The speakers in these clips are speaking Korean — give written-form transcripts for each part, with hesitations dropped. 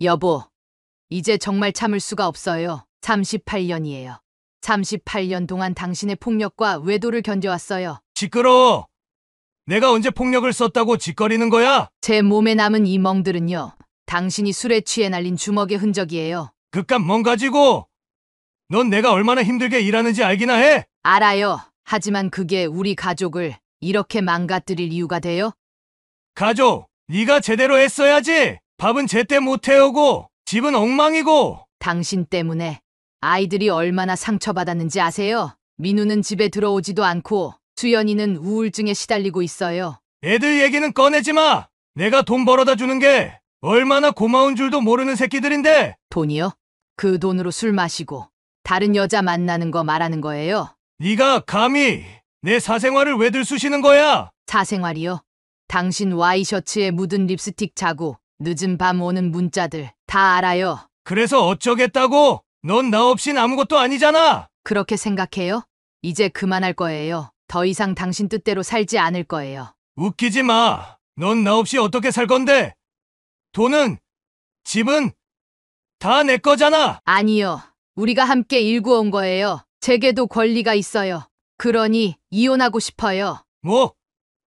여보, 이제 정말 참을 수가 없어요. 38년이에요. 38년 동안 당신의 폭력과 외도를 견뎌왔어요. 시끄러워. 내가 언제 폭력을 썼다고 짓거리는 거야? 제 몸에 남은 이 멍들은요, 당신이 술에 취해 날린 주먹의 흔적이에요. 그깟 멍 가지고 넌 내가 얼마나 힘들게 일하는지 알기나 해? 알아요. 하지만 그게 우리 가족을 이렇게 망가뜨릴 이유가 돼요? 가족, 네가 제대로 했어야지. 밥은 제때 못 해오고 집은 엉망이고. 당신 때문에 아이들이 얼마나 상처받았는지 아세요? 민우는 집에 들어오지도 않고 수연이는 우울증에 시달리고 있어요. 애들 얘기는 꺼내지 마. 내가 돈 벌어다 주는 게 얼마나 고마운 줄도 모르는 새끼들인데. 돈이요? 그 돈으로 술 마시고 다른 여자 만나는 거 말하는 거예요? 네가 감히 내 사생활을 왜 들쑤시는 거야? 사생활이요? 당신 와이셔츠에 묻은 립스틱 자국, 늦은 밤 오는 문자들 다 알아요. 그래서 어쩌겠다고? 넌 나 없인 아무것도 아니잖아. 그렇게 생각해요? 이제 그만할 거예요. 더 이상 당신 뜻대로 살지 않을 거예요. 웃기지 마. 넌 나 없이 어떻게 살 건데? 돈은, 집은 다 내 거잖아. 아니요. 우리가 함께 일구어 온 거예요. 제게도 권리가 있어요. 그러니 이혼하고 싶어요. 뭐?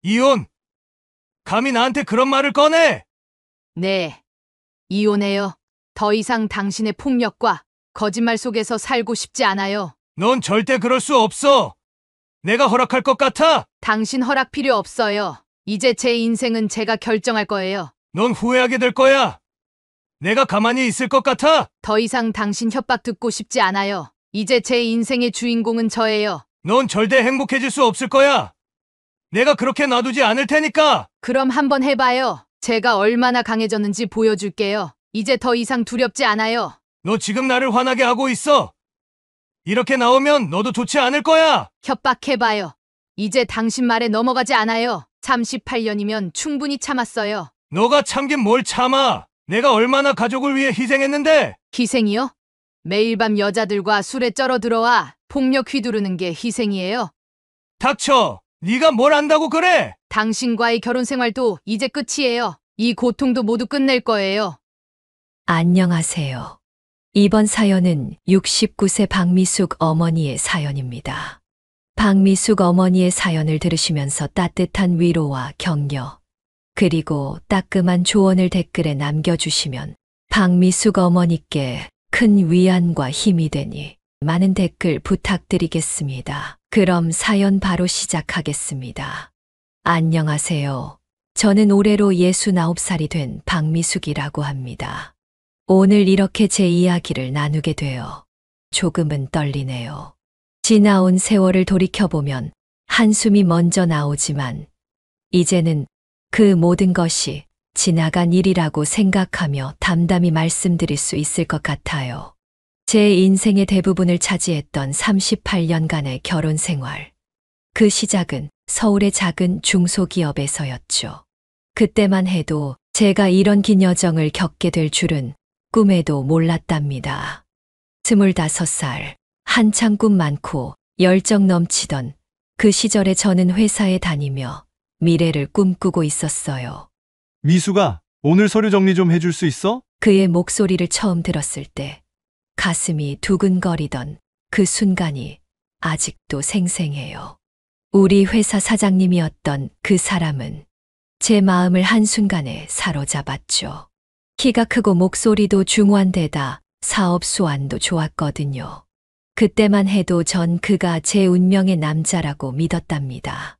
이혼? 감히 나한테 그런 말을 꺼내? 네. 이혼해요. 더 이상 당신의 폭력과 거짓말 속에서 살고 싶지 않아요. 넌 절대 그럴 수 없어. 내가 허락할 것 같아? 당신 허락 필요 없어요. 이제 제 인생은 제가 결정할 거예요. 넌 후회하게 될 거야. 내가 가만히 있을 것 같아? 더 이상 당신 협박 듣고 싶지 않아요. 이제 제 인생의 주인공은 저예요. 넌 절대 행복해질 수 없을 거야. 내가 그렇게 놔두지 않을 테니까. 그럼 한번 해봐요. 제가 얼마나 강해졌는지 보여줄게요. 이제 더 이상 두렵지 않아요. 너 지금 나를 화나게 하고 있어. 이렇게 나오면 너도 좋지 않을 거야. 협박해봐요. 이제 당신 말에 넘어가지 않아요. 38년이면 충분히 참았어요. 너가 참긴 뭘 참아. 내가 얼마나 가족을 위해 희생했는데. 희생이요? 매일 밤 여자들과 술에 쩔어 들어와 폭력 휘두르는 게 희생이에요? 닥쳐. 네가 뭘 안다고 그래? 당신과의 결혼 생활도 이제 끝이에요. 이 고통도 모두 끝낼 거예요. 안녕하세요. 이번 사연은 69세 박미숙 어머니의 사연입니다. 박미숙 어머니의 사연을 들으시면서 따뜻한 위로와 격려, 그리고 따끔한 조언을 댓글에 남겨주시면 박미숙 어머니께 큰 위안과 힘이 되니 많은 댓글 부탁드리겠습니다. 그럼 사연 바로 시작하겠습니다. 안녕하세요. 저는 올해로 69살이 된 박미숙이라고 합니다. 오늘 이렇게 제 이야기를 나누게 되어 조금은 떨리네요. 지나온 세월을 돌이켜보면 한숨이 먼저 나오지만 이제는 그 모든 것이 지나간 일이라고 생각하며 담담히 말씀드릴 수 있을 것 같아요. 제 인생의 대부분을 차지했던 38년간의 결혼 생활. 그 시작은 서울의 작은 중소기업에서였죠. 그때만 해도 제가 이런 긴 여정을 겪게 될 줄은 꿈에도 몰랐답니다. 25살, 한창 꿈 많고 열정 넘치던 그 시절에 저는 회사에 다니며 미래를 꿈꾸고 있었어요. 미수가 오늘 서류 정리 좀 해줄 수 있어? 그의 목소리를 처음 들었을 때 가슴이 두근거리던 그 순간이 아직도 생생해요. 우리 회사 사장님이었던 그 사람은 제 마음을 한순간에 사로잡았죠. 키가 크고 목소리도 중후한 데다 사업 수완도 좋았거든요. 그때만 해도 전 그가 제 운명의 남자라고 믿었답니다.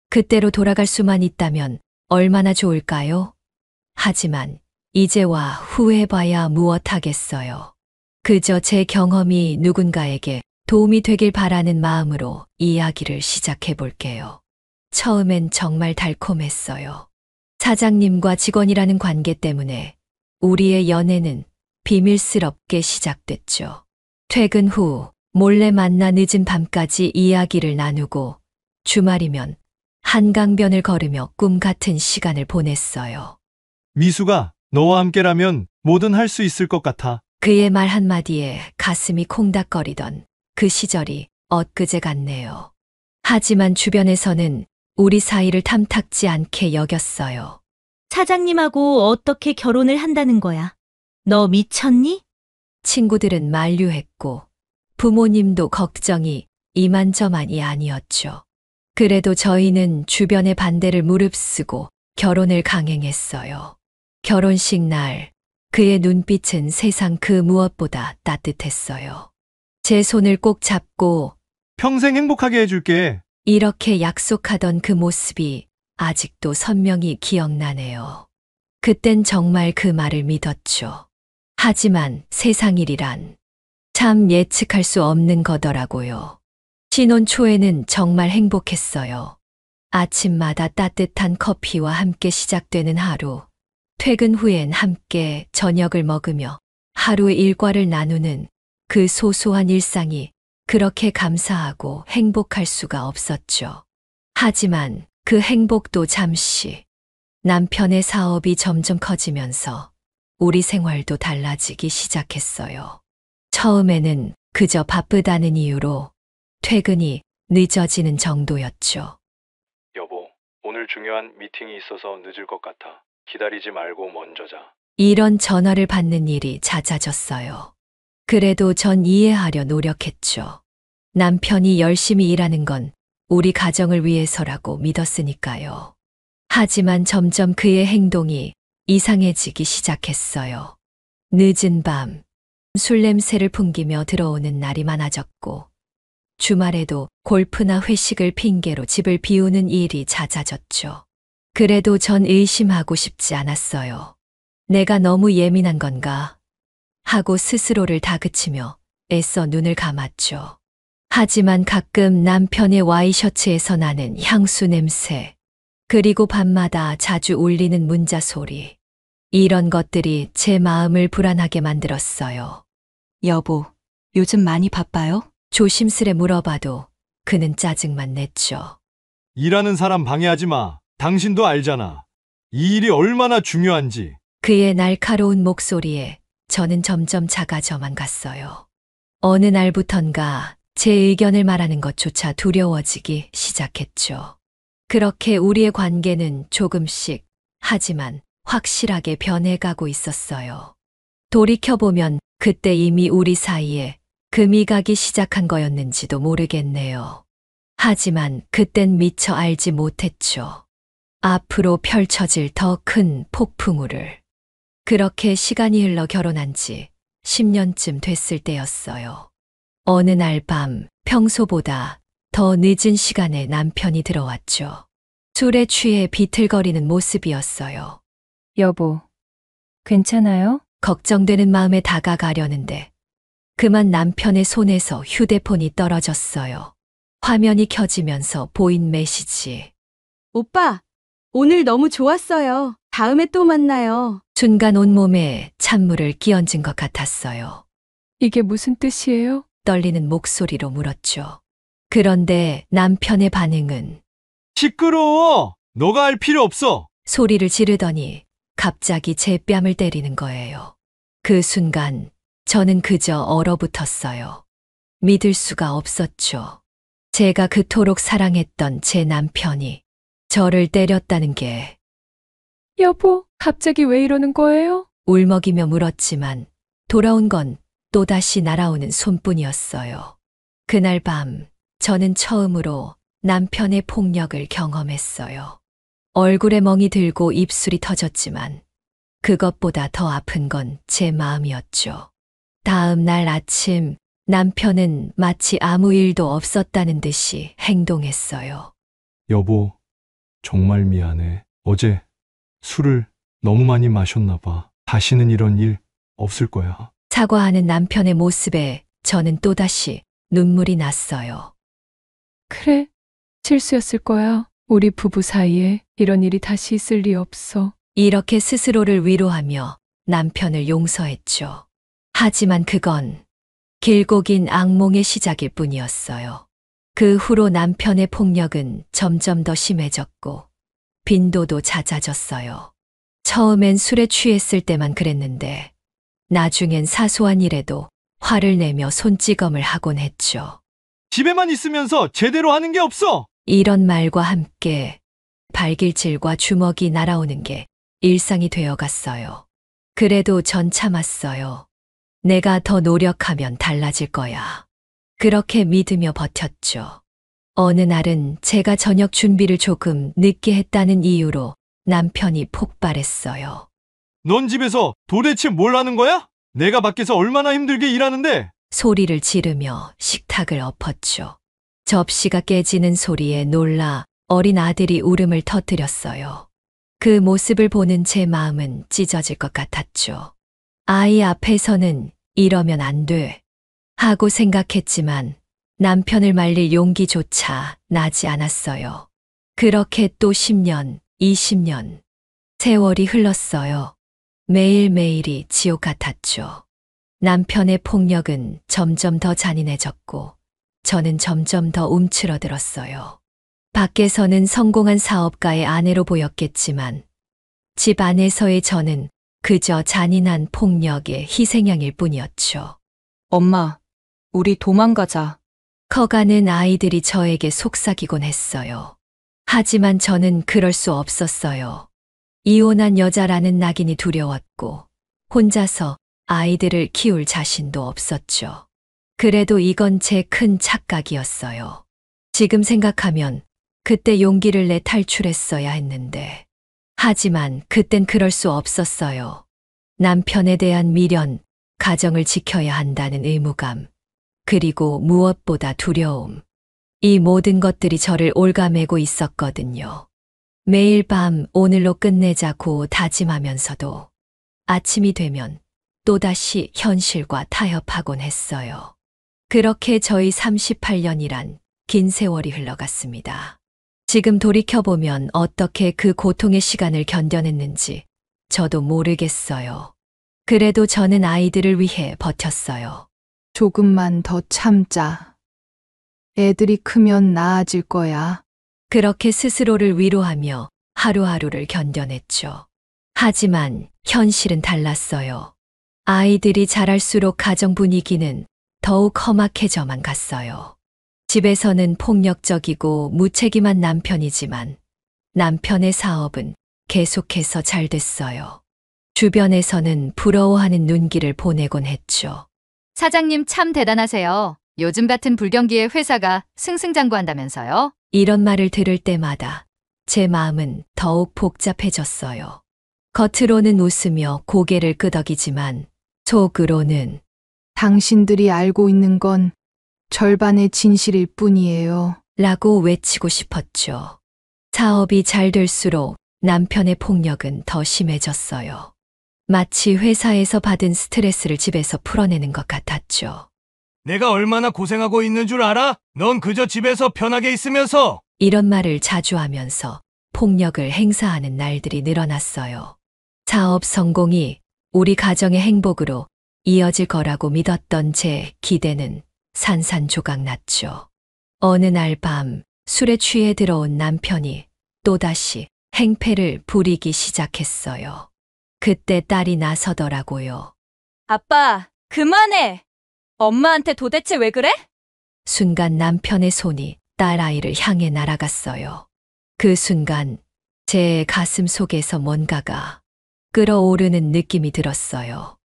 그때로 돌아갈 수만 있다면 얼마나 좋을까요? 하지만 이제와 후회해봐야 무엇하겠어요. 그저 제 경험이 누군가에게 도움이 되길 바라는 마음으로 이야기를 시작해 볼게요. 처음엔 정말 달콤했어요. 사장님과 직원이라는 관계 때문에 우리의 연애는 비밀스럽게 시작됐죠. 퇴근 후 몰래 만나 늦은 밤까지 이야기를 나누고 주말이면 한강변을 걸으며 꿈 같은 시간을 보냈어요. 미수가 너와 함께라면 뭐든 할 수 있을 것 같아. 그의 말 한마디에 가슴이 콩닥거리던 그 시절이 엊그제 같네요. 하지만 주변에서는 우리 사이를 탐탁지 않게 여겼어요. 사장님하고 어떻게 결혼을 한다는 거야? 너 미쳤니? 친구들은 만류했고 부모님도 걱정이 이만저만이 아니었죠. 그래도 저희는 주변의 반대를 무릅쓰고 결혼을 강행했어요. 결혼식 날 그의 눈빛은 세상 그 무엇보다 따뜻했어요. 제 손을 꼭 잡고 평생 행복하게 해줄게. 이렇게 약속하던 그 모습이 아직도 선명히 기억나네요. 그땐 정말 그 말을 믿었죠. 하지만 세상 일이란 참 예측할 수 없는 거더라고요. 신혼 초에는 정말 행복했어요. 아침마다 따뜻한 커피와 함께 시작되는 하루, 퇴근 후엔 함께 저녁을 먹으며 하루의 일과를 나누는 그 소소한 일상이 그렇게 감사하고 행복할 수가 없었죠. 하지만 그 행복도 잠시, 남편의 사업이 점점 커지면서 우리 생활도 달라지기 시작했어요. 처음에는 그저 바쁘다는 이유로 퇴근이 늦어지는 정도였죠. 여보, 오늘 중요한 미팅이 있어서 늦을 것 같아. 기다리지 말고 먼저 자. 이런 전화를 받는 일이 잦아졌어요. 그래도 전 이해하려 노력했죠. 남편이 열심히 일하는 건 우리 가정을 위해서라고 믿었으니까요. 하지만 점점 그의 행동이 이상해지기 시작했어요. 늦은 밤, 술 냄새를 풍기며 들어오는 날이 많아졌고, 주말에도 골프나 회식을 핑계로 집을 비우는 일이 잦아졌죠. 그래도 전 의심하고 싶지 않았어요. 내가 너무 예민한 건가? 하고 스스로를 다그치며 애써 눈을 감았죠. 하지만 가끔 남편의 와이셔츠에서 나는 향수 냄새, 그리고 밤마다 자주 울리는 문자 소리, 이런 것들이 제 마음을 불안하게 만들었어요. 여보, 요즘 많이 바빠요? 조심스레 물어봐도 그는 짜증만 냈죠. 일하는 사람 방해하지 마. 당신도 알잖아. 이 일이 얼마나 중요한지. 그의 날카로운 목소리에 저는 점점 작아져만 갔어요. 어느 날부턴가 제 의견을 말하는 것조차 두려워지기 시작했죠. 그렇게 우리의 관계는 조금씩, 하지만 확실하게 변해가고 있었어요. 돌이켜보면 그때 이미 우리 사이에 금이 가기 시작한 거였는지도 모르겠네요. 하지만 그땐 미처 알지 못했죠. 앞으로 펼쳐질 더 큰 폭풍우를. 그렇게 시간이 흘러 결혼한 지 10년쯤 됐을 때였어요. 어느 날 밤, 평소보다 더 늦은 시간에 남편이 들어왔죠. 술에 취해 비틀거리는 모습이었어요. 여보, 괜찮아요? 걱정되는 마음에 다가가려는데 그만 남편의 손에서 휴대폰이 떨어졌어요. 화면이 켜지면서 보인 메시지. 오빠, 오늘 너무 좋았어요. 다음에 또 만나요. 순간 온몸에 찬물을 끼얹은 것 같았어요. 이게 무슨 뜻이에요? 떨리는 목소리로 물었죠. 그런데 남편의 반응은 시끄러워! 너가 할 필요 없어! 소리를 지르더니 갑자기 제 뺨을 때리는 거예요. 그 순간 저는 그저 얼어붙었어요. 믿을 수가 없었죠. 제가 그토록 사랑했던 제 남편이 저를 때렸다는 게. 여보, 갑자기 왜 이러는 거예요? 울먹이며 물었지만 돌아온 건 또다시 날아오는 손뿐이었어요. 그날 밤 저는 처음으로 남편의 폭력을 경험했어요. 얼굴에 멍이 들고 입술이 터졌지만 그것보다 더 아픈 건 제 마음이었죠. 다음 날 아침 남편은 마치 아무 일도 없었다는 듯이 행동했어요. 여보, 정말 미안해. 어제 술을 너무 많이 마셨나 봐. 다시는 이런 일 없을 거야. 사과하는 남편의 모습에 저는 또다시 눈물이 났어요. 그래, 실수였을 거야. 우리 부부 사이에 이런 일이 다시 있을 리 없어. 이렇게 스스로를 위로하며 남편을 용서했죠. 하지만 그건 길고 긴 악몽의 시작일 뿐이었어요. 그 후로 남편의 폭력은 점점 더 심해졌고 빈도도 잦아졌어요. 처음엔 술에 취했을 때만 그랬는데 나중엔 사소한 일에도 화를 내며 손찌검을 하곤 했죠. 집에만 있으면서 제대로 하는 게 없어! 이런 말과 함께 발길질과 주먹이 날아오는 게 일상이 되어갔어요. 그래도 전 참았어요. 내가 더 노력하면 달라질 거야. 그렇게 믿으며 버텼죠. 어느 날은 제가 저녁 준비를 조금 늦게 했다는 이유로 남편이 폭발했어요. 넌 집에서 도대체 뭘 하는 거야? 내가 밖에서 얼마나 힘들게 일하는데? 소리를 지르며 식탁을 엎었죠. 접시가 깨지는 소리에 놀라 어린 아들이 울음을 터뜨렸어요. 그 모습을 보는 제 마음은 찢어질 것 같았죠. 아이 앞에서는 이러면 안 돼. 하고 생각했지만 남편을 말릴 용기조차 나지 않았어요. 그렇게 또 10년, 20년. 세월이 흘렀어요. 매일매일이 지옥 같았죠. 남편의 폭력은 점점 더 잔인해졌고 저는 점점 더 움츠러들었어요. 밖에서는 성공한 사업가의 아내로 보였겠지만 집 안에서의 저는 그저 잔인한 폭력의 희생양일 뿐이었죠. 엄마, 우리 도망가자. 커가는 아이들이 저에게 속삭이곤 했어요. 하지만 저는 그럴 수 없었어요. 이혼한 여자라는 낙인이 두려웠고 혼자서 아이들을 키울 자신도 없었죠. 그래도 이건 제 큰 착각이었어요. 지금 생각하면 그때 용기를 내 탈출했어야 했는데. 하지만 그땐 그럴 수 없었어요. 남편에 대한 미련, 가정을 지켜야 한다는 의무감, 그리고 무엇보다 두려움. 이 모든 것들이 저를 올가매고 있었거든요. 매일 밤 오늘로 끝내자고 다짐하면서도 아침이 되면 또다시 현실과 타협하곤 했어요. 그렇게 저희 38년이란 긴 세월이 흘러갔습니다. 지금 돌이켜보면 어떻게 그 고통의 시간을 견뎌냈는지 저도 모르겠어요. 그래도 저는 아이들을 위해 버텼어요. 조금만 더 참자. 애들이 크면 나아질 거야. 그렇게 스스로를 위로하며 하루하루를 견뎌냈죠. 하지만 현실은 달랐어요. 아이들이 자랄수록 가정 분위기는 더욱 험악해져만 갔어요. 집에서는 폭력적이고 무책임한 남편이지만 남편의 사업은 계속해서 잘 됐어요. 주변에서는 부러워하는 눈길을 보내곤 했죠. 사장님 참 대단하세요. 요즘 같은 불경기에 회사가 승승장구한다면서요? 이런 말을 들을 때마다 제 마음은 더욱 복잡해졌어요. 겉으로는 웃으며 고개를 끄덕이지만 속으로는 당신들이 알고 있는 건 절반의 진실일 뿐이에요. 라고 외치고 싶었죠. 사업이 잘 될수록 남편의 폭력은 더 심해졌어요. 마치 회사에서 받은 스트레스를 집에서 풀어내는 것 같았죠. 내가 얼마나 고생하고 있는 줄 알아? 넌 그저 집에서 편하게 있으면서 이런 말을 자주 하면서 폭력을 행사하는 날들이 늘어났어요. 사업 성공이 우리 가정의 행복으로 이어질 거라고 믿었던 제 기대는 산산조각 났죠. 어느 날 밤 술에 취해 들어온 남편이 또다시 행패를 부리기 시작했어요. 그때 딸이 나서더라고요. 아빠, 그만해! 엄마한테 도대체 왜 그래? 순간 남편의 손이 딸아이를 향해 날아갔어요. 그 순간 제 가슴 속에서 뭔가가 끓어오르는 느낌이 들었어요.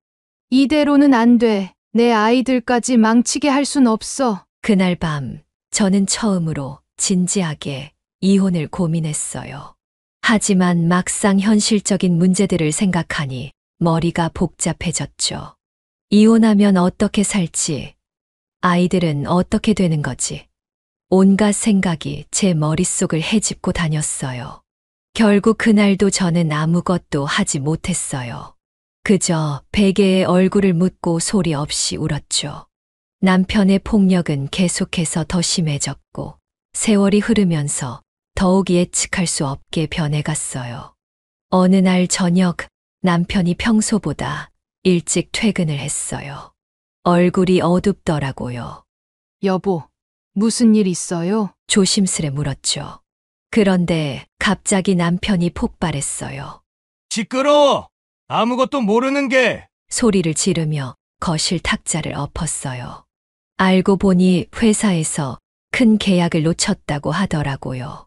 이대로는 안 돼. 내 아이들까지 망치게 할 순 없어. 그날 밤 저는 처음으로 진지하게 이혼을 고민했어요. 하지만 막상 현실적인 문제들을 생각하니 머리가 복잡해졌죠. 이혼하면 어떻게 살지? 아이들은 어떻게 되는 거지? 온갖 생각이 제 머릿속을 헤집고 다녔어요. 결국 그날도 저는 아무것도 하지 못했어요. 그저 베개에 얼굴을 묻고 소리 없이 울었죠. 남편의 폭력은 계속해서 더 심해졌고 세월이 흐르면서 더욱 예측할 수 없게 변해갔어요. 어느 날 저녁 남편이 평소보다 일찍 퇴근을 했어요. 얼굴이 어둡더라고요. 여보, 무슨 일 있어요? 조심스레 물었죠. 그런데 갑자기 남편이 폭발했어요. 시끄러워. 아무것도 모르는 게 소리를 지르며 거실 탁자를 엎었어요. 알고 보니 회사에서 큰 계약을 놓쳤다고 하더라고요.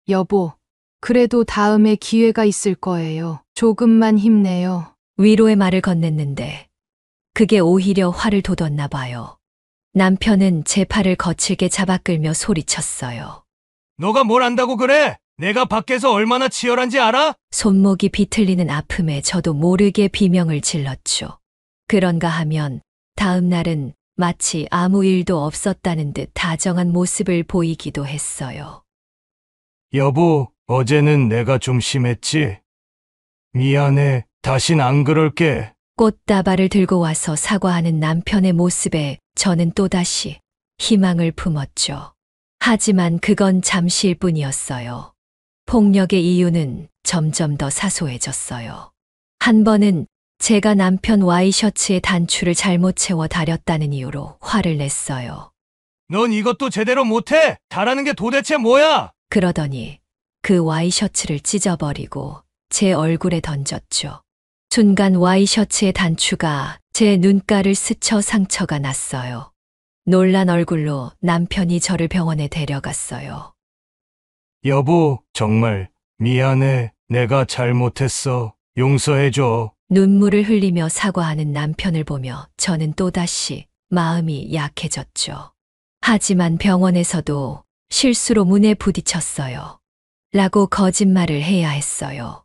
여보, 그래도 다음에 기회가 있을 거예요. 조금만 힘내요. 위로의 말을 건넸는데 그게 오히려 화를 돋웠나 봐요. 남편은 제 팔을 거칠게 잡아 끌며 소리쳤어요. 너가 뭘 안다고 그래? 내가 밖에서 얼마나 치열한지 알아? 손목이 비틀리는 아픔에 저도 모르게 비명을 질렀죠. 그런가 하면 다음 날은 마치 아무 일도 없었다는 듯 다정한 모습을 보이기도 했어요. 여보, 어제는 내가 좀 심했지? 미안해. 다신 안 그럴게. 꽃다발을 들고 와서 사과하는 남편의 모습에 저는 또다시 희망을 품었죠. 하지만 그건 잠시일 뿐이었어요. 폭력의 이유는 점점 더 사소해졌어요. 한 번은 제가 남편 와이셔츠의 단추를 잘못 채워 다렸다는 이유로 화를 냈어요. 넌 이것도 제대로 못해? 다라는 게 도대체 뭐야? 그러더니 그 와이셔츠를 찢어버리고 제 얼굴에 던졌죠. 순간 와이셔츠의 단추가 제 눈가를 스쳐 상처가 났어요. 놀란 얼굴로 남편이 저를 병원에 데려갔어요. 여보, 정말 미안해. 내가 잘못했어. 용서해줘. 눈물을 흘리며 사과하는 남편을 보며 저는 또다시 마음이 약해졌죠. 하지만 병원에서도 실수로 문에 부딪혔어요. 라고 거짓말을 해야 했어요.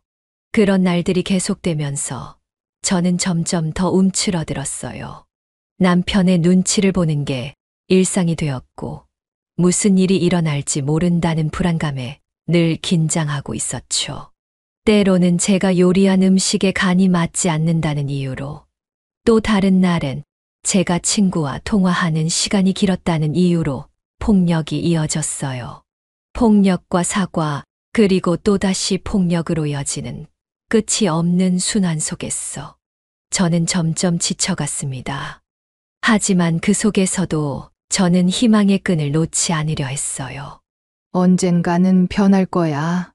그런 날들이 계속되면서 저는 점점 더 움츠러들었어요. 남편의 눈치를 보는 게 일상이 되었고 무슨 일이 일어날지 모른다는 불안감에 늘 긴장하고 있었죠. 때로는 제가 요리한 음식에 간이 맞지 않는다는 이유로, 또 다른 날은 제가 친구와 통화하는 시간이 길었다는 이유로 폭력이 이어졌어요. 폭력과 사과, 그리고 또다시 폭력으로 이어지는 끝이 없는 순환 속에서 저는 점점 지쳐갔습니다. 하지만 그 속에서도 저는 희망의 끈을 놓지 않으려 했어요. 언젠가는 변할 거야.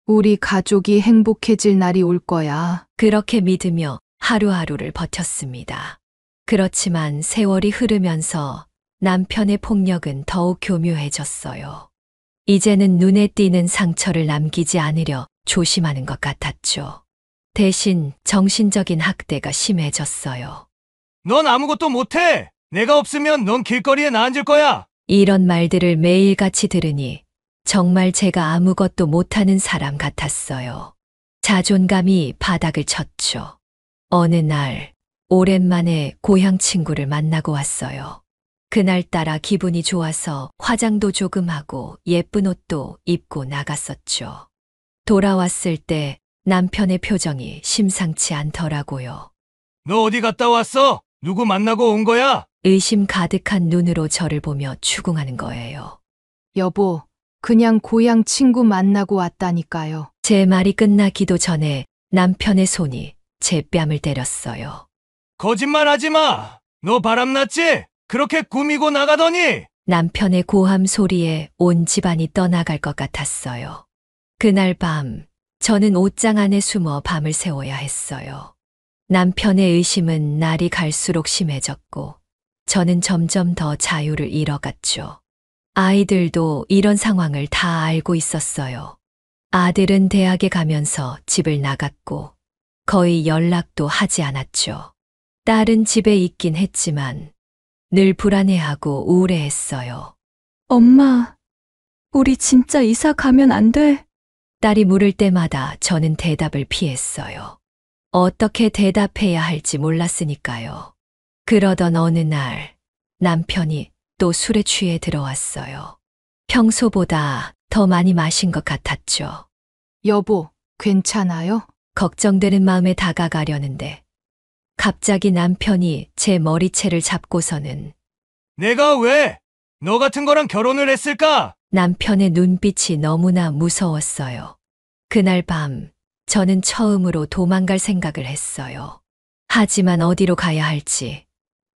우리 가족이 행복해질 날이 올 거야. 그렇게 믿으며 하루하루를 버텼습니다. 그렇지만 세월이 흐르면서 남편의 폭력은 더욱 교묘해졌어요. 이제는 눈에 띄는 상처를 남기지 않으려 조심하는 것 같았죠. 대신 정신적인 학대가 심해졌어요. 넌 아무것도 못해. 내가 없으면 넌 길거리에 나앉을 거야. 이런 말들을 매일같이 들으니 정말 제가 아무것도 못하는 사람 같았어요. 자존감이 바닥을 쳤죠. 어느 날 오랜만에 고향 친구를 만나고 왔어요. 그날따라 기분이 좋아서 화장도 조금 하고 예쁜 옷도 입고 나갔었죠. 돌아왔을 때 남편의 표정이 심상치 않더라고요. 너 어디 갔다 왔어? 누구 만나고 온 거야? 의심 가득한 눈으로 저를 보며 추궁하는 거예요. 여보, 그냥 고향 친구 만나고 왔다니까요. 제 말이 끝나기도 전에 남편의 손이 제 뺨을 때렸어요. 거짓말 하지 마. 너 바람났지? 그렇게 꾸미고 나가더니. 남편의 고함 소리에 온 집안이 떠나갈 것 같았어요. 그날 밤, 저는 옷장 안에 숨어 밤을 새워야 했어요. 남편의 의심은 날이 갈수록 심해졌고, 저는 점점 더 자유를 잃어갔죠. 아이들도 이런 상황을 다 알고 있었어요. 아들은 대학에 가면서 집을 나갔고, 거의 연락도 하지 않았죠. 딸은 집에 있긴 했지만, 늘 불안해하고 우울해했어요. 엄마, 우리 진짜 이사 가면 안 돼? 딸이 물을 때마다 저는 대답을 피했어요. 어떻게 대답해야 할지 몰랐으니까요. 그러던 어느 날 남편이 또 술에 취해 들어왔어요. 평소보다 더 많이 마신 것 같았죠. 여보, 괜찮아요? 걱정되는 마음에 다가가려는데 갑자기 남편이 제 머리채를 잡고서는 내가 왜? 너 같은 거랑 결혼을 했을까? 남편의 눈빛이 너무나 무서웠어요. 그날 밤 저는 처음으로 도망갈 생각을 했어요. 하지만 어디로 가야 할지,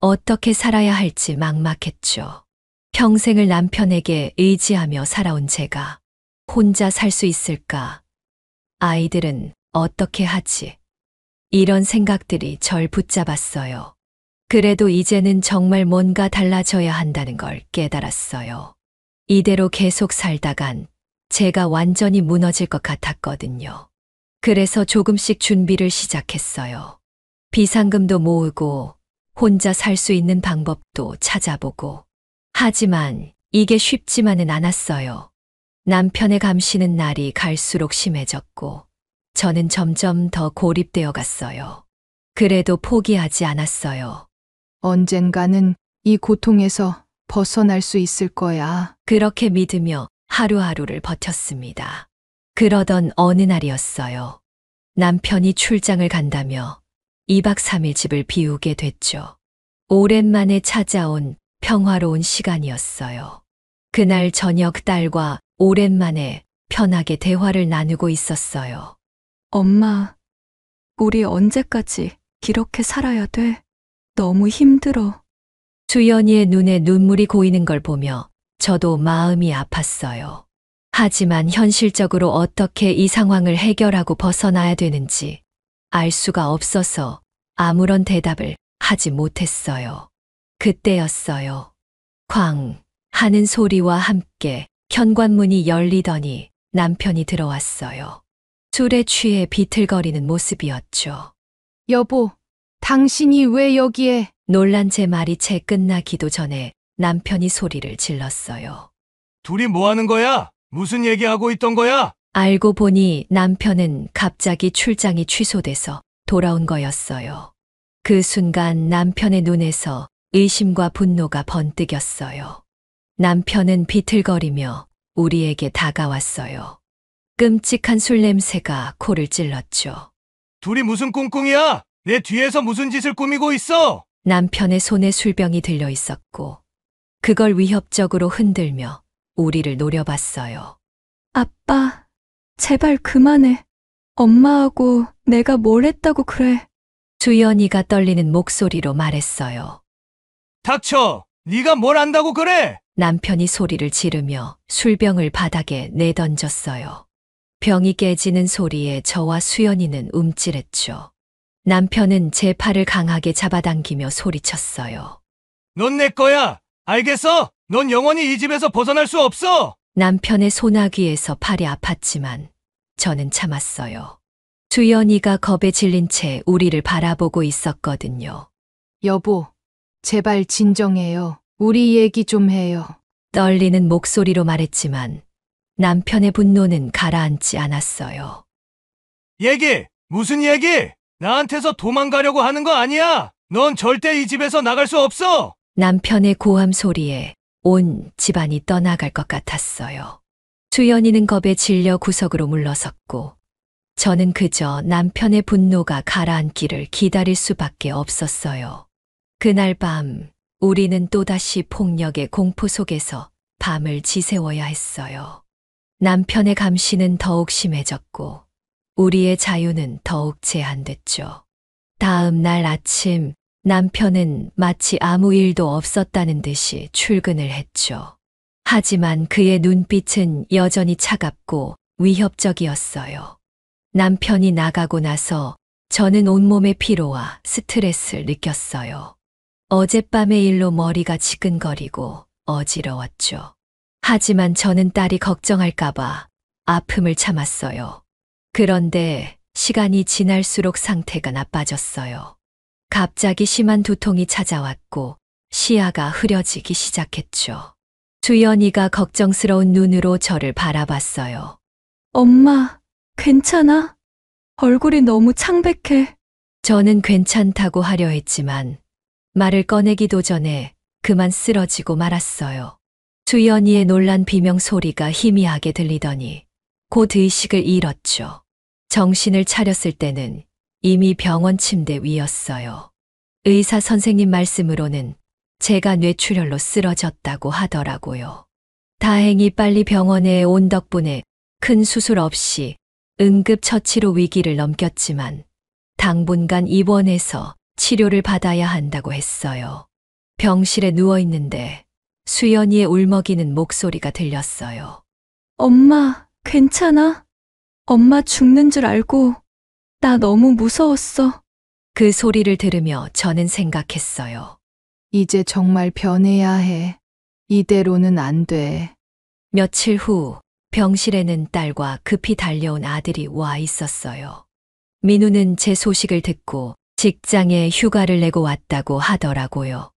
어떻게 살아야 할지 막막했죠. 평생을 남편에게 의지하며 살아온 제가 혼자 살 수 있을까? 아이들은 어떻게 하지? 이런 생각들이 절 붙잡았어요. 그래도 이제는 정말 뭔가 달라져야 한다는 걸 깨달았어요. 이대로 계속 살다간 제가 완전히 무너질 것 같았거든요. 그래서 조금씩 준비를 시작했어요. 비상금도 모으고 혼자 살 수 있는 방법도 찾아보고. 하지만 이게 쉽지만은 않았어요. 남편의 감시는 날이 갈수록 심해졌고 저는 점점 더 고립되어 갔어요. 그래도 포기하지 않았어요. 언젠가는 이 고통에서 벗어날 수 있을 거야. 그렇게 믿으며 하루하루를 버텼습니다. 그러던 어느 날이었어요. 남편이 출장을 간다며 2박 3일 집을 비우게 됐죠. 오랜만에 찾아온 평화로운 시간이었어요. 그날 저녁 딸과 오랜만에 편하게 대화를 나누고 있었어요. 엄마, 우리 언제까지 이렇게 살아야 돼? 너무 힘들어. 주연이의 눈에 눈물이 고이는 걸 보며 저도 마음이 아팠어요. 하지만 현실적으로 어떻게 이 상황을 해결하고 벗어나야 되는지 알 수가 없어서 아무런 대답을 하지 못했어요. 그때였어요. 쾅 하는 소리와 함께 현관문이 열리더니 남편이 들어왔어요. 술에 취해 비틀거리는 모습이었죠. 여보, 당신이 왜 여기에? 놀란 제 말이 채 끝나기도 전에 남편이 소리를 질렀어요. 둘이 뭐 하는 거야? 무슨 얘기하고 있던 거야? 알고 보니 남편은 갑자기 출장이 취소돼서 돌아온 거였어요. 그 순간 남편의 눈에서 의심과 분노가 번뜩였어요. 남편은 비틀거리며 우리에게 다가왔어요. 끔찍한 술 냄새가 코를 찔렀죠. 둘이 무슨 꿍꿍이야? 내 뒤에서 무슨 짓을 꾸미고 있어? 남편의 손에 술병이 들려 있었고 그걸 위협적으로 흔들며 우리를 노려봤어요. 아빠, 제발 그만해. 엄마하고 내가 뭘 했다고 그래. 주연이가 떨리는 목소리로 말했어요. 닥쳐! 네가 뭘 안다고 그래? 남편이 소리를 지르며 술병을 바닥에 내던졌어요. 병이 깨지는 소리에 저와 수연이는 움찔했죠. 남편은 제 팔을 강하게 잡아당기며 소리쳤어요. 넌 내 거야! 알겠어? 넌 영원히 이 집에서 벗어날 수 없어! 남편의 소나귀에서 팔이 아팠지만 저는 참았어요. 주연이가 겁에 질린 채 우리를 바라보고 있었거든요. 여보, 제발 진정해요. 우리 얘기 좀 해요. 떨리는 목소리로 말했지만 남편의 분노는 가라앉지 않았어요. 얘기! 무슨 얘기? 나한테서 도망가려고 하는 거 아니야! 넌 절대 이 집에서 나갈 수 없어! 남편의 고함 소리에 온 집안이 떠나갈 것 같았어요. 주연이는 겁에 질려 구석으로 물러섰고 저는 그저 남편의 분노가 가라앉기를 기다릴 수밖에 없었어요. 그날 밤 우리는 또다시 폭력의 공포 속에서 밤을 지새워야 했어요. 남편의 감시는 더욱 심해졌고 우리의 자유는 더욱 제한됐죠. 다음 날 아침 남편은 마치 아무 일도 없었다는 듯이 출근을 했죠. 하지만 그의 눈빛은 여전히 차갑고 위협적이었어요. 남편이 나가고 나서 저는 온몸의 피로와 스트레스를 느꼈어요. 어젯밤의 일로 머리가 지끈거리고 어지러웠죠. 하지만 저는 딸이 걱정할까봐 아픔을 참았어요. 그런데 시간이 지날수록 상태가 나빠졌어요. 갑자기 심한 두통이 찾아왔고 시야가 흐려지기 시작했죠. 주연이가 걱정스러운 눈으로 저를 바라봤어요. 엄마, 괜찮아? 얼굴이 너무 창백해. 저는 괜찮다고 하려 했지만 말을 꺼내기도 전에 그만 쓰러지고 말았어요. 주연이의 놀란 비명 소리가 희미하게 들리더니 곧 의식을 잃었죠. 정신을 차렸을 때는 이미 병원 침대 위였어요. 의사 선생님 말씀으로는 제가 뇌출혈로 쓰러졌다고 하더라고요. 다행히 빨리 병원에 온 덕분에 큰 수술 없이 응급처치로 위기를 넘겼지만 당분간 입원해서 치료를 받아야 한다고 했어요. 병실에 누워 있는데 수연이의 울먹이는 목소리가 들렸어요. 엄마, 괜찮아? 엄마 죽는 줄 알고 나 너무 무서웠어. 그 소리를 들으며 저는 생각했어요. 이제 정말 변해야 해. 이대로는 안 돼. 며칠 후 병실에는 딸과 급히 달려온 아들이 와 있었어요. 민우는 제 소식을 듣고 직장에 휴가를 내고 왔다고 하더라고요.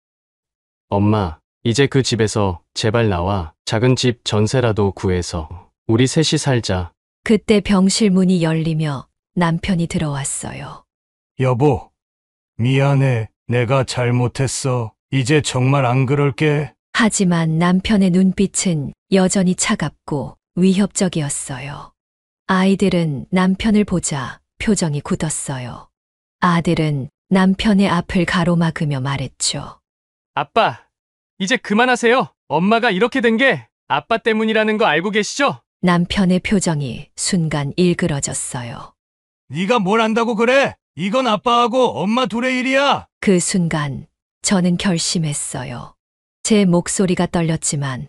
엄마, 이제 그 집에서 제발 나와. 작은 집 전세라도 구해서 우리 셋이 살자. 그때 병실 문이 열리며 남편이 들어왔어요. 여보, 미안해. 내가 잘못했어. 이제 정말 안 그럴게. 하지만 남편의 눈빛은 여전히 차갑고 위협적이었어요. 아이들은 남편을 보자 표정이 굳었어요. 아들은 남편의 앞을 가로막으며 말했죠. 아빠, 이제 그만하세요. 엄마가 이렇게 된 게 아빠 때문이라는 거 알고 계시죠? 남편의 표정이 순간 일그러졌어요. 네가 뭘 안다고 그래? 이건 아빠하고 엄마 둘의 일이야. 그 순간 저는 결심했어요. 제 목소리가 떨렸지만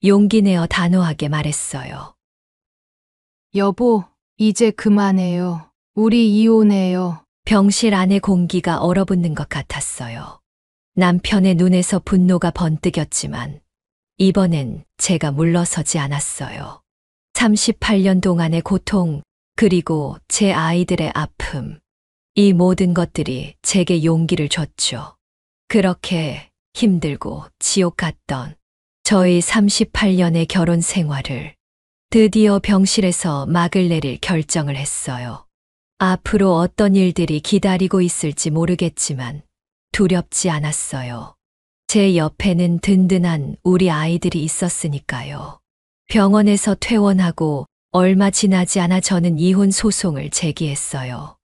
용기 내어 단호하게 말했어요. 여보, 이제 그만해요. 우리 이혼해요. 병실 안의 공기가 얼어붙는 것 같았어요. 남편의 눈에서 분노가 번뜩였지만 이번엔 제가 물러서지 않았어요. 38년 동안의 고통, 그리고 제 아이들의 아픔. 이 모든 것들이 제게 용기를 줬죠. 그렇게 힘들고 지옥 같던 저희 38년의 결혼 생활을 드디어 병실에서 막을 내릴 결정을 했어요. 앞으로 어떤 일들이 기다리고 있을지 모르겠지만 두렵지 않았어요. 제 옆에는 든든한 우리 아이들이 있었으니까요. 병원에서 퇴원하고 얼마 지나지 않아 저는 이혼 소송을 제기했어요.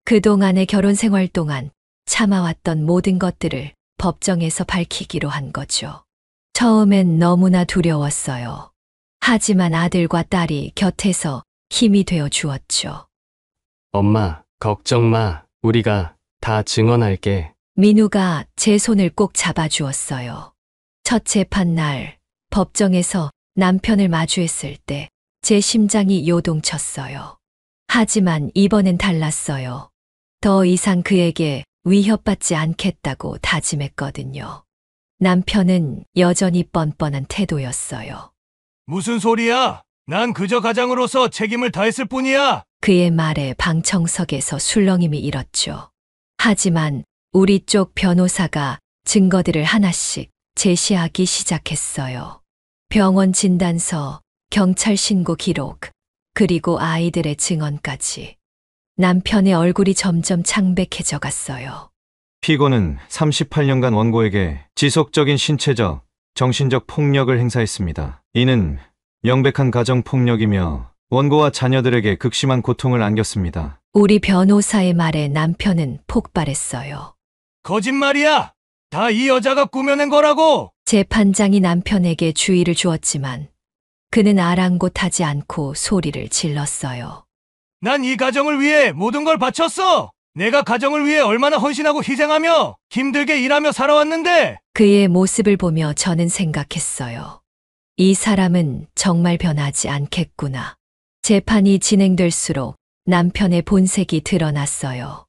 그동안의 결혼 생활 동안 참아왔던 모든 것들을 법정에서 밝히기로 한 거죠. 처음엔 너무나 두려웠어요. 하지만 아들과 딸이 곁에서 힘이 되어 주었죠. 엄마, 걱정 마. 우리가 다 증언할게. 민우가 제 손을 꼭 잡아주었어요. 첫 재판 날 법정에서 남편을 마주했을 때 제 심장이 요동쳤어요. 하지만 이번엔 달랐어요. 더 이상 그에게 위협받지 않겠다고 다짐했거든요. 남편은 여전히 뻔뻔한 태도였어요. 무슨 소리야? 난 그저 가장으로서 책임을 다했을 뿐이야. 그의 말에 방청석에서 술렁임이 일었죠. 하지만 우리 쪽 변호사가 증거들을 하나씩 제시하기 시작했어요. 병원 진단서, 경찰 신고 기록, 그리고 아이들의 증언까지. 남편의 얼굴이 점점 창백해져 갔어요. 피고는 38년간 원고에게 지속적인 신체적, 정신적 폭력을 행사했습니다. 이는 명백한 가정폭력이며 원고와 자녀들에게 극심한 고통을 안겼습니다. 우리 변호사의 말에 남편은 폭발했어요. 거짓말이야. 다 이 여자가 꾸며낸 거라고. 재판장이 남편에게 주의를 주었지만 그는 아랑곳하지 않고 소리를 질렀어요. 난 이 가정을 위해 모든 걸 바쳤어. 내가 가정을 위해 얼마나 헌신하고 희생하며 힘들게 일하며 살아왔는데. 그의 모습을 보며 저는 생각했어요. 이 사람은 정말 변하지 않겠구나. 재판이 진행될수록 남편의 본색이 드러났어요.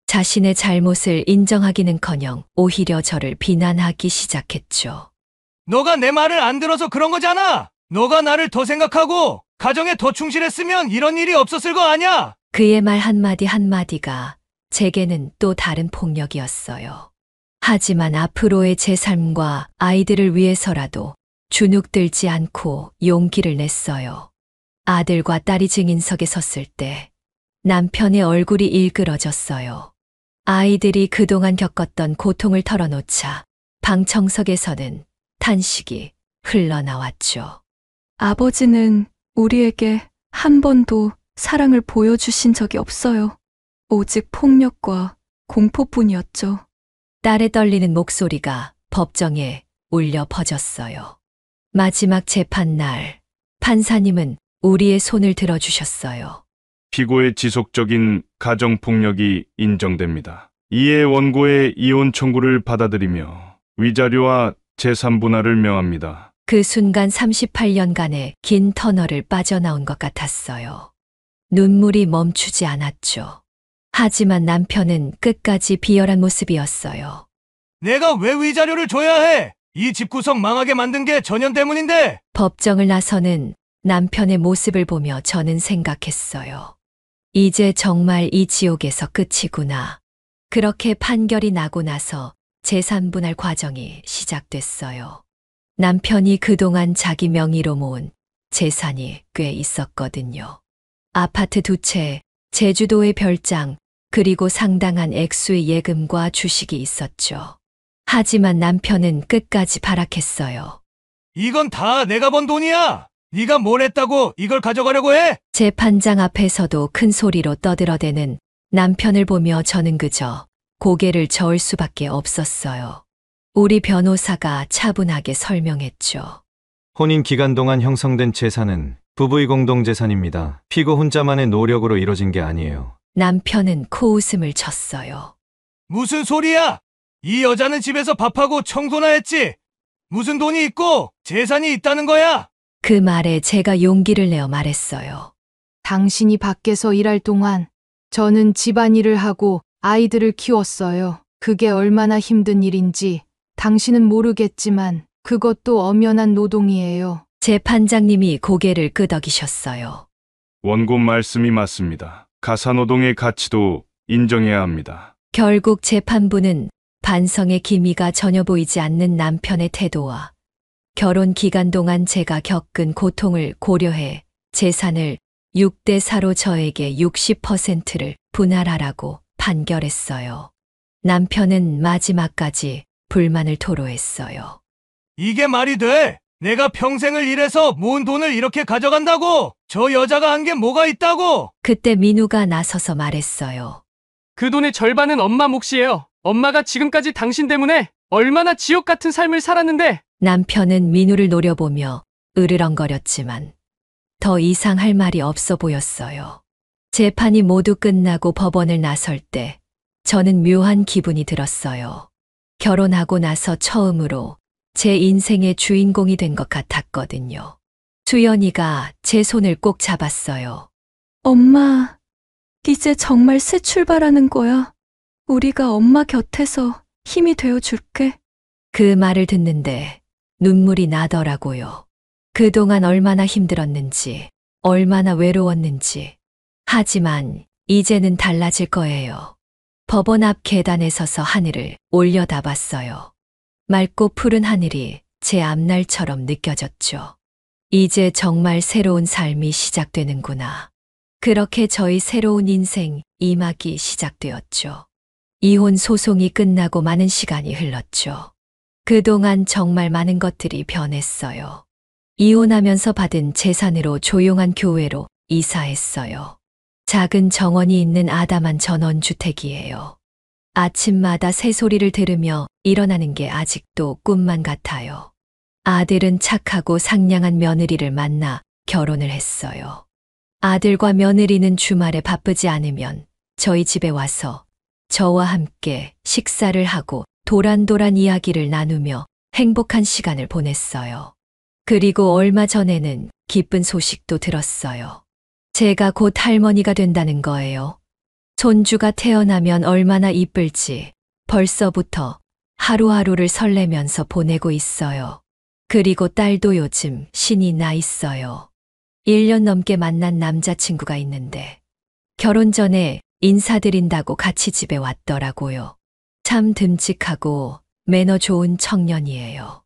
자신의 잘못을 인정하기는커녕 오히려 저를 비난하기 시작했죠. 너가 내 말을 안 들어서 그런 거잖아. 너가 나를 더 생각하고 가정에 더 충실했으면 이런 일이 없었을 거 아냐. 그의 말 한마디 한마디가 제게는 또 다른 폭력이었어요. 하지만 앞으로의 제 삶과 아이들을 위해서라도 주눅들지 않고 용기를 냈어요. 아들과 딸이 증인석에 섰을 때 남편의 얼굴이 일그러졌어요. 아이들이 그동안 겪었던 고통을 털어놓자 방청석에서는 탄식이 흘러나왔죠. 아버지는 우리에게 한 번도 사랑을 보여주신 적이 없어요. 오직 폭력과 공포뿐이었죠. 딸의 떨리는 목소리가 법정에 울려 퍼졌어요. 마지막 재판 날 판사님은 우리의 손을 들어주셨어요. 피고의 지속적인 가정폭력이 인정됩니다. 이에 원고의 이혼 청구를 받아들이며 위자료와 재산 분할을 명합니다. 그 순간 38년간의 긴 터널을 빠져나온 것 같았어요. 눈물이 멈추지 않았죠. 하지만 남편은 끝까지 비열한 모습이었어요. 내가 왜 위자료를 줘야 해? 이 집구석 망하게 만든 게 전현 때문인데. 법정을 나서는 남편의 모습을 보며 저는 생각했어요. 이제 정말 이 지옥에서 끝이구나. 그렇게 판결이 나고 나서 재산 분할 과정이 시작됐어요. 남편이 그동안 자기 명의로 모은 재산이 꽤 있었거든요. 아파트 2채, 제주도의 별장, 그리고 상당한 액수의 예금과 주식이 있었죠. 하지만 남편은 끝까지 발악했어요. 이건 다 내가 번 돈이야. 네가 뭘 했다고 이걸 가져가려고 해? 재판장 앞에서도 큰 소리로 떠들어대는 남편을 보며 저는 그저 고개를 저을 수밖에 없었어요. 우리 변호사가 차분하게 설명했죠. 혼인 기간 동안 형성된 재산은 부부의 공동재산입니다. 피고 혼자만의 노력으로 이뤄진 게 아니에요. 남편은 코웃음을 쳤어요. 무슨 소리야? 이 여자는 집에서 밥하고 청소나 했지. 무슨 돈이 있고 재산이 있다는 거야? 그 말에 제가 용기를 내어 말했어요. 당신이 밖에서 일할 동안 저는 집안일을 하고 아이들을 키웠어요. 그게 얼마나 힘든 일인지 당신은 모르겠지만 그것도 엄연한 노동이에요. 재판장님이 고개를 끄덕이셨어요. 원고 말씀이 맞습니다. 가사노동의 가치도 인정해야 합니다. 결국 재판부는 반성의 기미가 전혀 보이지 않는 남편의 태도와 결혼 기간 동안 제가 겪은 고통을 고려해 재산을 6대 4로 저에게 60%를 분할하라고 판결했어요. 남편은 마지막까지 불만을 토로했어요. 이게 말이 돼? 내가 평생을 일해서 모은 돈을 이렇게 가져간다고? 저 여자가 한 게 뭐가 있다고? 그때 민우가 나서서 말했어요. 그 돈의 절반은 엄마 몫이에요. 엄마가 지금까지 당신 때문에 얼마나 지옥 같은 삶을 살았는데. 남편은 민우를 노려보며 으르렁거렸지만 더 이상 할 말이 없어 보였어요. 재판이 모두 끝나고 법원을 나설 때 저는 묘한 기분이 들었어요. 결혼하고 나서 처음으로 제 인생의 주인공이 된 것 같았거든요. 주연이가 제 손을 꼭 잡았어요. 엄마, 이제 정말 새 출발하는 거야. 우리가 엄마 곁에서 힘이 되어 줄게. 그 말을 듣는데 눈물이 나더라고요. 그동안 얼마나 힘들었는지, 얼마나 외로웠는지. 하지만 이제는 달라질 거예요. 법원 앞 계단에 서서 하늘을 올려다봤어요. 맑고 푸른 하늘이 제 앞날처럼 느껴졌죠. 이제 정말 새로운 삶이 시작되는구나. 그렇게 저희 새로운 인생 이막이 시작되었죠. 이혼 소송이 끝나고 많은 시간이 흘렀죠. 그동안 정말 많은 것들이 변했어요. 이혼하면서 받은 재산으로 조용한 교회로 이사했어요. 작은 정원이 있는 아담한 전원주택이에요. 아침마다 새소리를 들으며 일어나는 게 아직도 꿈만 같아요. 아들은 착하고 상냥한 며느리를 만나 결혼을 했어요. 아들과 며느리는 주말에 바쁘지 않으면 저희 집에 와서 저와 함께 식사를 하고 도란도란 이야기를 나누며 행복한 시간을 보냈어요. 그리고 얼마 전에는 기쁜 소식도 들었어요. 제가 곧 할머니가 된다는 거예요. 손주가 태어나면 얼마나 이쁠지 벌써부터 하루하루를 설레면서 보내고 있어요. 그리고 딸도 요즘 신이 나 있어요. 1년 넘게 만난 남자친구가 있는데 결혼 전에 인사드린다고 같이 집에 왔더라고요. 참 듬직하고 매너 좋은 청년이에요.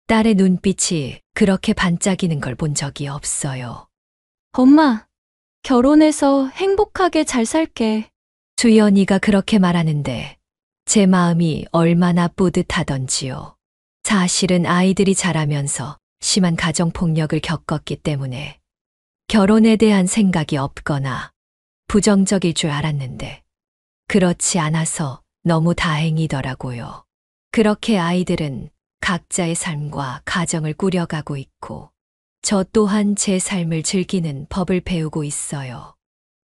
딸의 눈빛이 그렇게 반짝이는 걸 본 적이 없어요. 엄마, 결혼해서 행복하게 잘 살게. 주연이가 그렇게 말하는데 제 마음이 얼마나 뿌듯하던지요. 사실은 아이들이 자라면서 심한 가정폭력을 겪었기 때문에 결혼에 대한 생각이 없거나 부정적일 줄 알았는데 그렇지 않아서 너무 다행이더라고요. 그렇게 아이들은 각자의 삶과 가정을 꾸려가고 있고 저 또한 제 삶을 즐기는 법을 배우고 있어요.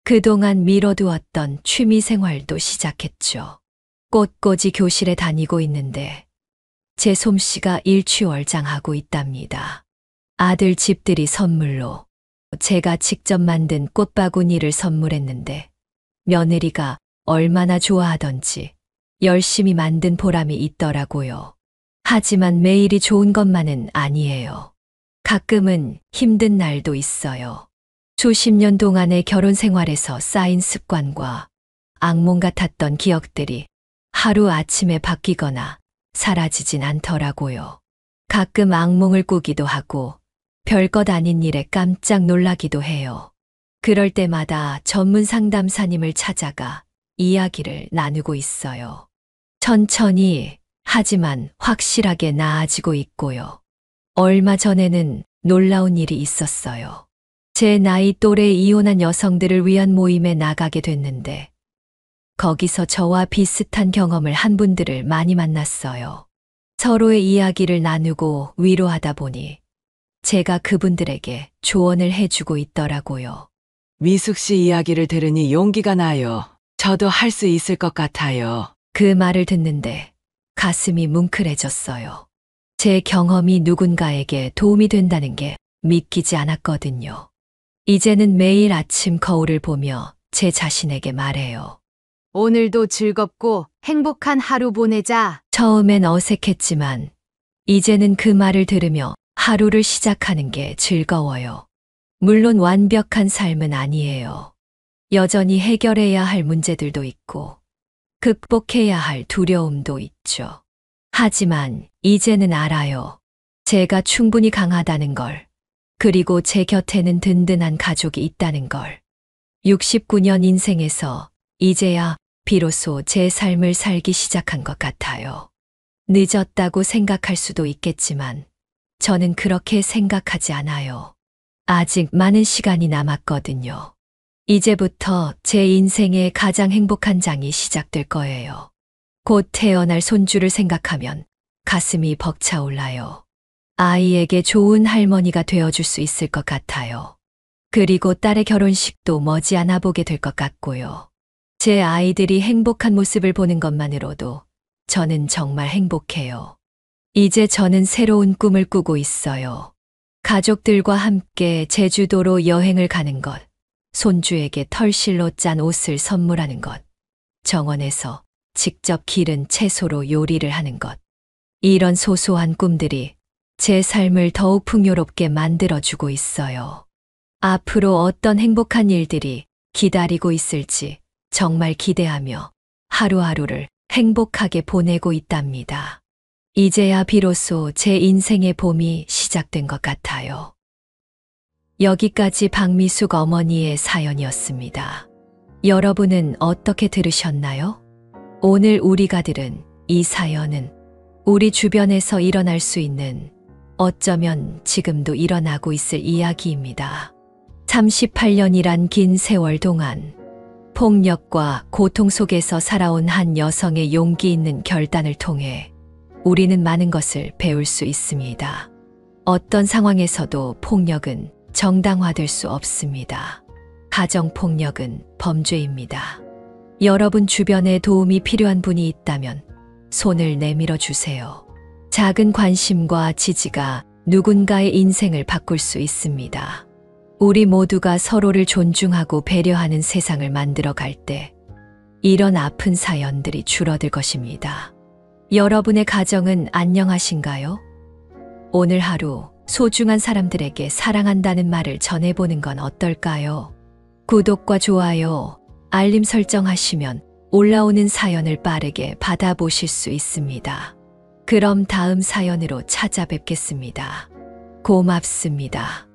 그동안 미뤄두었던 취미 생활도 시작했죠. 꽃꽂이 교실에 다니고 있는데 제 솜씨가 일취월장하고 있답니다. 아들 집들이 선물로 제가 직접 만든 꽃바구니를 선물했는데 며느리가 얼마나 좋아하던지 열심히 만든 보람이 있더라고요. 하지만 매일이 좋은 것만은 아니에요. 가끔은 힘든 날도 있어요. 수십 년 동안의 결혼 생활에서 쌓인 습관과 악몽 같았던 기억들이 하루 아침에 바뀌거나 사라지진 않더라고요. 가끔 악몽을 꾸기도 하고 별것 아닌 일에 깜짝 놀라기도 해요. 그럴 때마다 전문 상담사님을 찾아가 이야기를 나누고 있어요. 천천히 하지만 확실하게 나아지고 있고요. 얼마 전에는 놀라운 일이 있었어요. 제 나이 또래 이혼한 여성들을 위한 모임에 나가게 됐는데 거기서 저와 비슷한 경험을 한 분들을 많이 만났어요. 서로의 이야기를 나누고 위로하다 보니 제가 그분들에게 조언을 해주고 있더라고요. 미숙 씨 이야기를 들으니 용기가 나요. 저도 할 수 있을 것 같아요. 그 말을 듣는데 가슴이 뭉클해졌어요. 제 경험이 누군가에게 도움이 된다는 게 믿기지 않았거든요. 이제는 매일 아침 거울을 보며 제 자신에게 말해요. 오늘도 즐겁고 행복한 하루 보내자. 처음엔 어색했지만 이제는 그 말을 들으며 하루를 시작하는 게 즐거워요. 물론 완벽한 삶은 아니에요. 여전히 해결해야 할 문제들도 있고 극복해야 할 두려움도 있죠. 하지만 이제는 알아요. 제가 충분히 강하다는 걸. 그리고 제 곁에는 든든한 가족이 있다는 걸. 69년 인생에서 이제야 비로소 제 삶을 살기 시작한 것 같아요. 늦었다고 생각할 수도 있겠지만 저는 그렇게 생각하지 않아요. 아직 많은 시간이 남았거든요. 이제부터 제 인생의 가장 행복한 장이 시작될 거예요. 곧 태어날 손주를 생각하면 가슴이 벅차올라요. 아이에게 좋은 할머니가 되어줄 수 있을 것 같아요. 그리고 딸의 결혼식도 머지않아 보게 될 것 같고요. 제 아이들이 행복한 모습을 보는 것만으로도 저는 정말 행복해요. 이제 저는 새로운 꿈을 꾸고 있어요. 가족들과 함께 제주도로 여행을 가는 것, 손주에게 털실로 짠 옷을 선물하는 것, 정원에서 직접 기른 채소로 요리를 하는 것. 이런 소소한 꿈들이 제 삶을 더욱 풍요롭게 만들어주고 있어요. 앞으로 어떤 행복한 일들이 기다리고 있을지 정말 기대하며 하루하루를 행복하게 보내고 있답니다. 이제야 비로소 제 인생의 봄이 시작된 것 같아요. 여기까지 박미숙 어머니의 사연이었습니다. 여러분은 어떻게 들으셨나요? 오늘 우리가 들은 이 사연은 우리 주변에서 일어날 수 있는, 어쩌면 지금도 일어나고 있을 이야기입니다. 38년이란 긴 세월 동안 폭력과 고통 속에서 살아온 한 여성의 용기 있는 결단을 통해 우리는 많은 것을 배울 수 있습니다. 어떤 상황에서도 폭력은 정당화될 수 없습니다. 가정폭력은 범죄입니다. 여러분 주변에 도움이 필요한 분이 있다면 손을 내밀어 주세요. 작은 관심과 지지가 누군가의 인생을 바꿀 수 있습니다. 우리 모두가 서로를 존중하고 배려하는 세상을 만들어 갈 때 이런 아픈 사연들이 줄어들 것입니다. 여러분의 가정은 안녕하신가요? 오늘 하루 소중한 사람들에게 사랑한다는 말을 전해보는 건 어떨까요? 구독과 좋아요, 알림 설정하시면 올라오는 사연을 빠르게 받아보실 수 있습니다. 그럼 다음 사연으로 찾아뵙겠습니다. 고맙습니다.